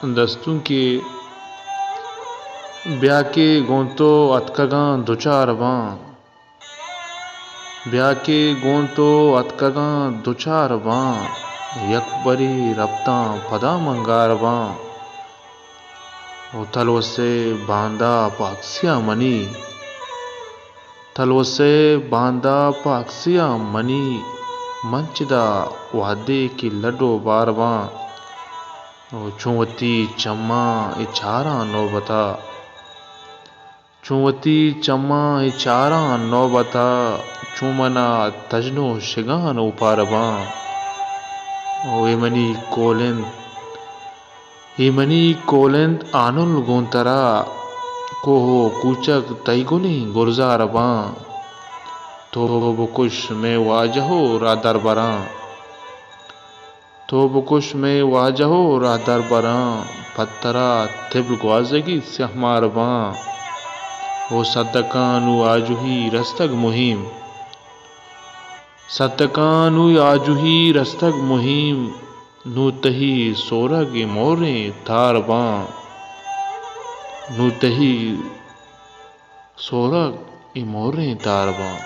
دستوں کے بیا کے گونتو اتکگاں دوچار باں بیا کے گونتو اتکگاں دوچار باں یک بری ربتاں پدا منگار باں او تلوسے باندہ پاکسیاں منی تلوسے باندہ پاکسیاں منی منچدا وہدے کی لڈو بار باں او چون وتی چماں ای چاراں نوبتا چون وتی چماں ای چاراں نوبتا چون منا تجنو شگان اوپار باں او ای منی کولند آنل گونترا کوہ کوچک تئی گنی گرزار باں تو بکش میں واجہو را در براں تو بکش میں واجہو را در براں پترا طبل گوازگی سیہ مار باں او صدقاں نو آجوہی رستگ مہیم صدقاں نو آجوہی رستگ مہیم نو تہی سورگ ای موریں تار باں نو تہی سورگ ای موریں تار باں